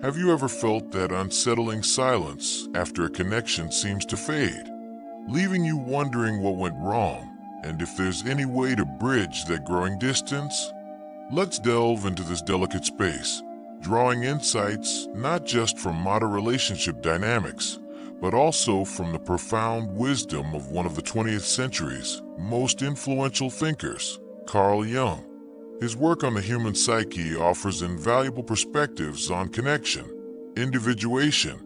Have you ever felt that unsettling silence after a connection seems to fade, leaving you wondering what went wrong and if there's any way to bridge that growing distance? Let's delve into this delicate space, drawing insights not just from modern relationship dynamics, but also from the profound wisdom of one of the 20th century's most influential thinkers, Carl Jung. His work on the human psyche offers invaluable perspectives on connection, individuation,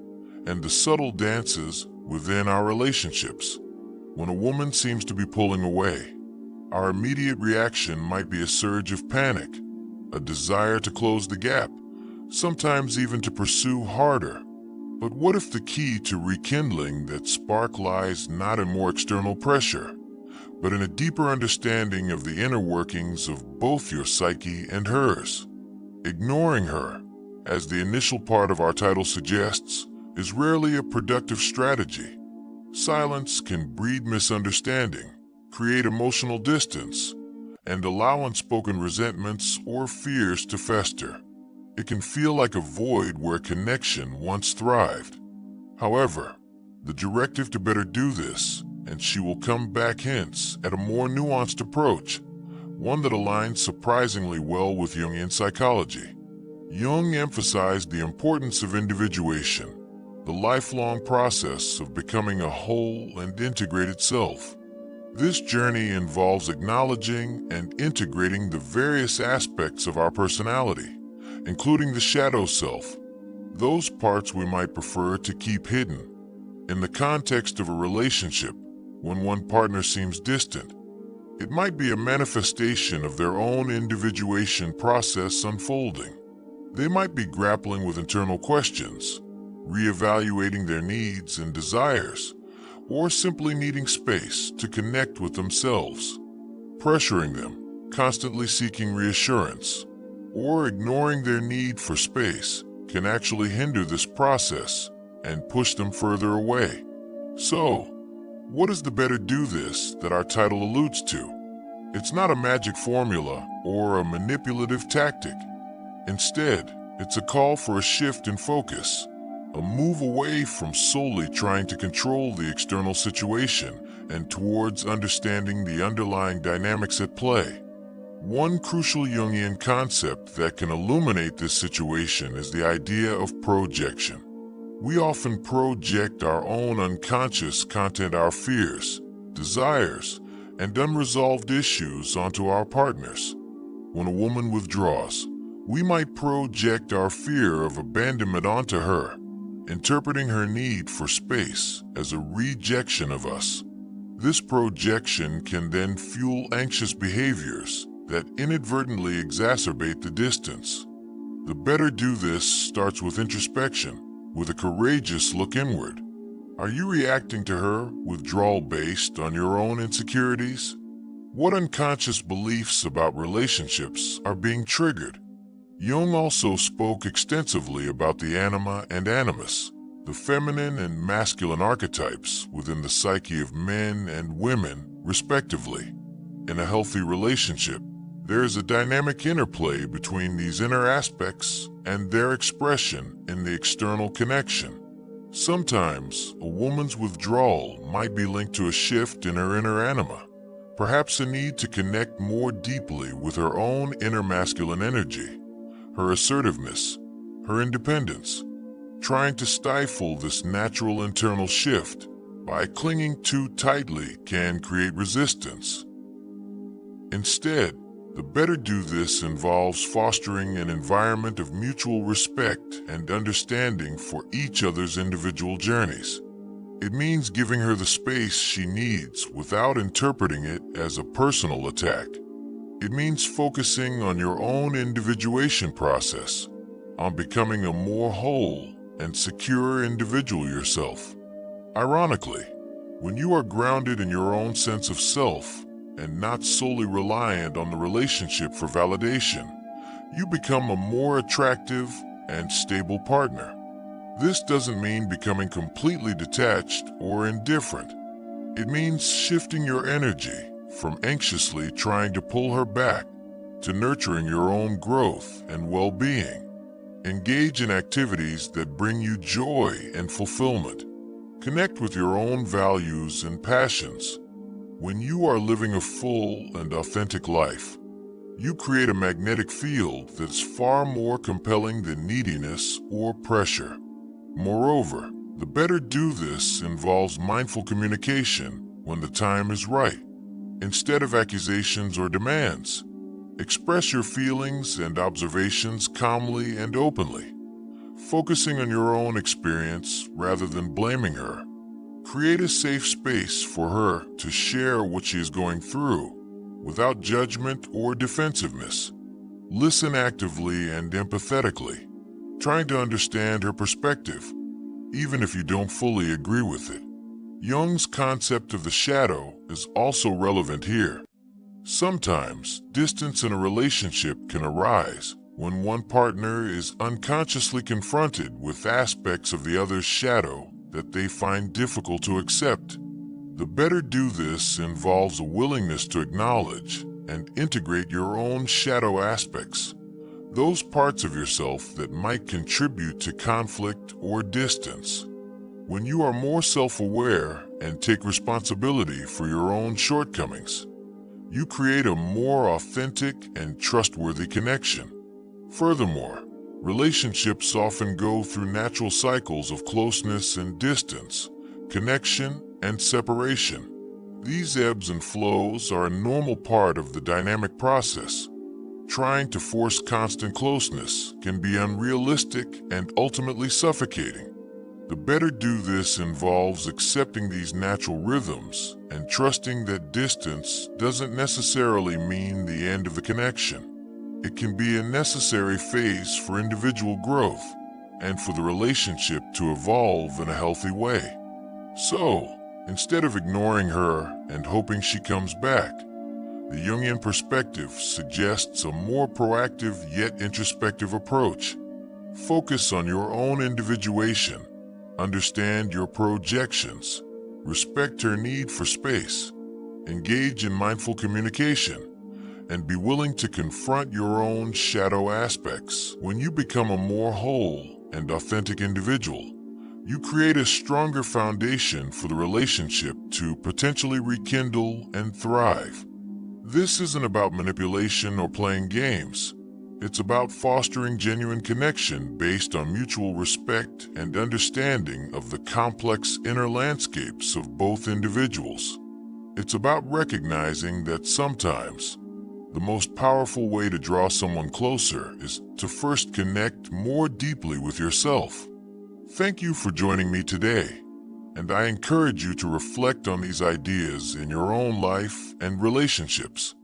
and the subtle dances within our relationships. When a woman seems to be pulling away, our immediate reaction might be a surge of panic, a desire to close the gap, sometimes even to pursue harder. But what if the key to rekindling that spark lies not in more external pressure, but in a deeper understanding of the inner workings of both your psyche and hers? Ignoring her, as the initial part of our title suggests, is rarely a productive strategy. Silence can breed misunderstanding, create emotional distance, and allow unspoken resentments or fears to fester. It can feel like a void where connection once thrived. However, the directive to better do this, and she will come back hints at a more nuanced approach, one that aligns surprisingly well with Jungian psychology. Jung emphasized the importance of individuation, the lifelong process of becoming a whole and integrated self. This journey involves acknowledging and integrating the various aspects of our personality, including the shadow self, those parts we might prefer to keep hidden. In the context of a relationship, when one partner seems distant, it might be a manifestation of their own individuation process unfolding. They might be grappling with internal questions, reevaluating their needs and desires, or simply needing space to connect with themselves. Pressuring them, constantly seeking reassurance, or ignoring their need for space can actually hinder this process and push them further away. So, what is the better do this that our title alludes to? It's not a magic formula or a manipulative tactic. Instead, it's a call for a shift in focus, a move away from solely trying to control the external situation and towards understanding the underlying dynamics at play. One crucial Jungian concept that can illuminate this situation is the idea of projection. We often project our own unconscious content, our fears, desires, and unresolved issues onto our partners. When a woman withdraws, we might project our fear of abandonment onto her, interpreting her need for space as a rejection of us. This projection can then fuel anxious behaviors that inadvertently exacerbate the distance. The better do this starts with introspection, with a courageous look inward. Are you reacting to her withdrawal based on your own insecurities? What unconscious beliefs about relationships are being triggered? Jung also spoke extensively about the anima and animus, the feminine and masculine archetypes within the psyche of men and women, respectively. In a healthy relationship, there is a dynamic interplay between these inner aspects and their expression in the external connection. Sometimes, a woman's withdrawal might be linked to a shift in her inner anima, perhaps a need to connect more deeply with her own inner masculine energy, her assertiveness, her independence. Trying to stifle this natural internal shift by clinging too tightly can create resistance. Instead, the better do this involves fostering an environment of mutual respect and understanding for each other's individual journeys. It means giving her the space she needs without interpreting it as a personal attack. It means focusing on your own individuation process, on becoming a more whole and secure individual yourself. Ironically, when you are grounded in your own sense of self, and not solely reliant on the relationship for validation, you become a more attractive and stable partner. This doesn't mean becoming completely detached or indifferent. It means shifting your energy from anxiously trying to pull her back to nurturing your own growth and well-being. Engage in activities that bring you joy and fulfillment. Connect with your own values and passions. When you are living a full and authentic life, you create a magnetic field that's far more compelling than neediness or pressure. Moreover, the better do this involves mindful communication when the time is right. Instead of accusations or demands, express your feelings and observations calmly and openly, focusing on your own experience rather than blaming her. Create a safe space for her to share what she is going through without judgment or defensiveness. Listen actively and empathetically, trying to understand her perspective, even if you don't fully agree with it. Jung's concept of the shadow is also relevant here. Sometimes, distance in a relationship can arise when one partner is unconsciously confronted with aspects of the other's shadow that they find difficult to accept. The better do this involves a willingness to acknowledge and integrate your own shadow aspects, those parts of yourself that might contribute to conflict or distance. When you are more self-aware and take responsibility for your own shortcomings, you create a more authentic and trustworthy connection. Furthermore, relationships often go through natural cycles of closeness and distance, connection and separation. These ebbs and flows are a normal part of the dynamic process. Trying to force constant closeness can be unrealistic and ultimately suffocating. The better do this involves accepting these natural rhythms and trusting that distance doesn't necessarily mean the end of the connection. It can be a necessary phase for individual growth and for the relationship to evolve in a healthy way. So, instead of ignoring her and hoping she comes back, the Jungian perspective suggests a more proactive yet introspective approach. Focus on your own individuation. Understand your projections, respect her need for space, engage in mindful communication, and be willing to confront your own shadow aspects. When you become a more whole and authentic individual, you create a stronger foundation for the relationship to potentially rekindle and thrive. This isn't about manipulation or playing games. It's about fostering genuine connection based on mutual respect and understanding of the complex inner landscapes of both individuals. It's about recognizing that sometimes the most powerful way to draw someone closer is to first connect more deeply with yourself. Thank you for joining me today, and I encourage you to reflect on these ideas in your own life and relationships.